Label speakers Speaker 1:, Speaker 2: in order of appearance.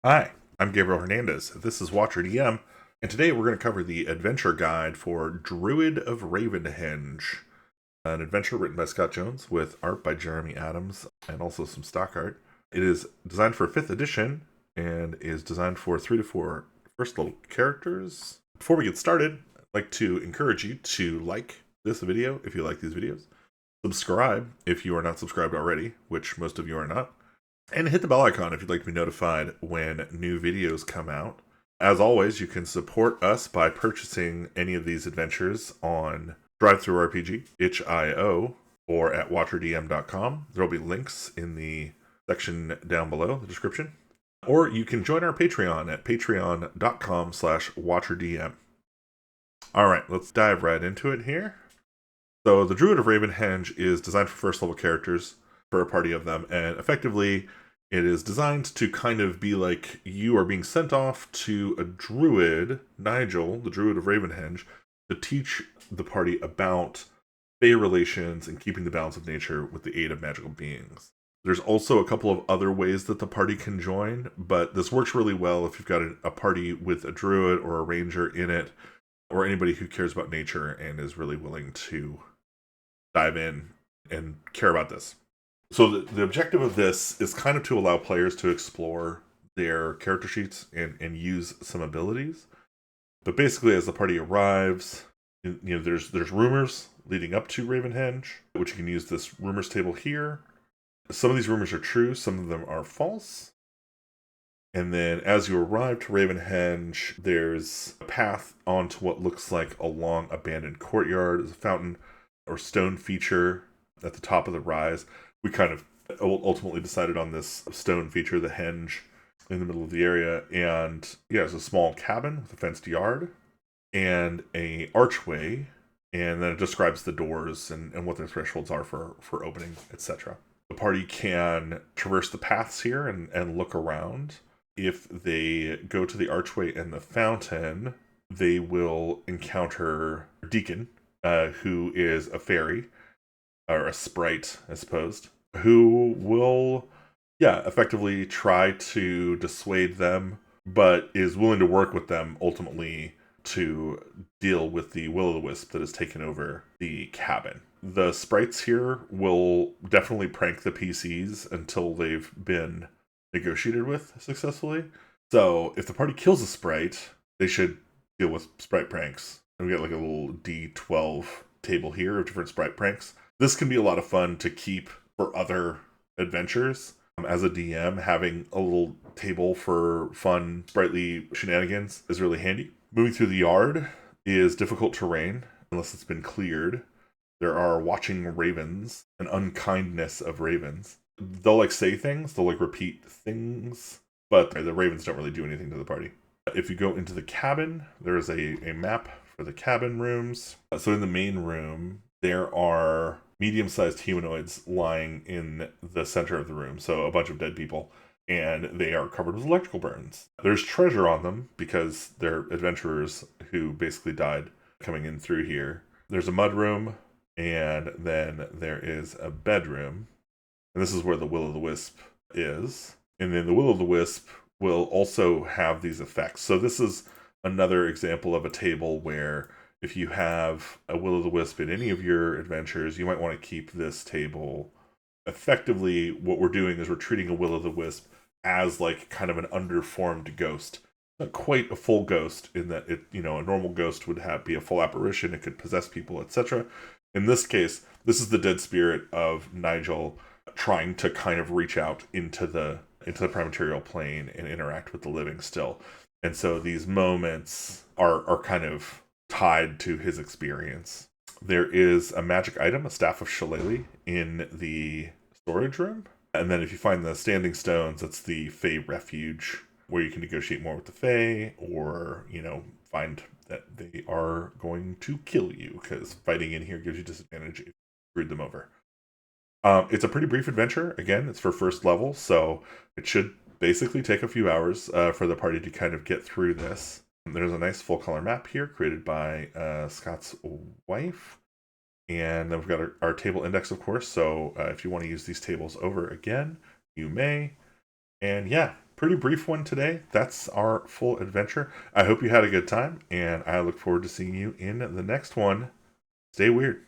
Speaker 1: Hi, I'm Gabriel Hernandez. This is Watcher DM, and today we're going to cover the adventure guide for Druid of Ravenhenge, an adventure written by Scott Jones with art by Jeremy Adams and also some stock art. It is designed for 5th edition and is designed for 3 to 4 first level characters. Before we get started, I'd like to encourage you to like this video if you like these videos, subscribe if you are not subscribed already, which most of you are not, and hit the bell icon if you'd like to be notified when new videos come out. As always, you can support us by purchasing any of these adventures on DriveThruRPG, itch.io, or at watcherdm.com. There will be links in the section down below, the description. Or you can join our Patreon at patreon.com/watcherdm. All right, let's dive right into it here. So the Druid of Ravenhenge is designed for first level characters, for a party of them, and effectively it is designed to kind of be like you are being sent off to a druid, Nigel, the Druid of Ravenhenge, to teach the party about Fey relations and keeping the balance of nature with the aid of magical beings. There's also a couple of other ways that the party can join, but this works really well if you've got a party with a druid or a ranger in it, or anybody who cares about nature and is really willing to dive in and care about this. So the objective of this is kind of to allow players to explore their character sheets and use some abilities. But basically, as the party arrives, there's rumors leading up to Ravenhenge, which you can use this rumors table here. Some of these rumors are true, some of them are false. And then as you arrive to Ravenhenge, there's a path onto what looks like a long abandoned courtyard. There's a fountain or stone feature at the top of the rise. We kind of ultimately decided on this stone feature, the henge, in the middle of the area. And yeah, it's a small cabin with a fenced yard and a archway. And then it describes the doors and what their thresholds are for opening, etc. The party can traverse the paths here and look around. If they go to the archway and the fountain, they will encounter Deacon, who is a fairy, or a sprite, I suppose, who will, effectively try to dissuade them, but is willing to work with them ultimately to deal with the will-o'-the-wisp that has taken over the cabin. The sprites here will definitely prank the PCs until they've been negotiated with successfully. So if the party kills a sprite, they should deal with sprite pranks. And we got like a little D12 table here of different sprite pranks. This can be a lot of fun to keep for other adventures. As a DM, having a little table for fun, sprightly shenanigans is really handy. Moving through the yard is difficult terrain unless it's been cleared. There are watching ravens, an unkindness of ravens. They'll like say things, they'll like repeat things, but the ravens don't really do anything to the party. If you go into the cabin, there is a map for the cabin rooms. So in the main room, there are medium-sized humanoids lying in the center of the room, so a bunch of dead people, and they are covered with electrical burns. There's treasure on them because they're adventurers who basically died coming in through here. There's a mud room, and then there is a bedroom, and this is where the will-o'-the-wisp is. And then the will-o'-the-wisp will also have these effects. So this is another example of a table where if you have a will-o'-the-wisp in any of your adventures, you might want to keep this table. Effectively, what we're doing is we're treating a will-o'-the-wisp as like kind of an underformed ghost. Not quite a full ghost in that it, a normal ghost would be a full apparition. It could possess people, etc. In this case, this is the dead spirit of Nigel trying to kind of reach out into the prematerial plane and interact with the living still. And so these moments are kind of tied to his experience. There is a magic item, a Staff of Shillelagh, in the storage room. And then if you find the Standing Stones, that's the Fey Refuge, where you can negotiate more with the Fey, or, find that they are going to kill you, because fighting in here gives you disadvantage if you screwed them over. It's a pretty brief adventure. Again, it's for first level, so it should basically take a few hours for the party to kind of get through this. There's a nice full color map here created by Scott's wife. And then we've got our table index, of course. So if you want to use these tables over again, you may. And yeah, pretty brief one today. That's our full adventure. I hope you had a good time, and I look forward to seeing you in the next one. Stay weird.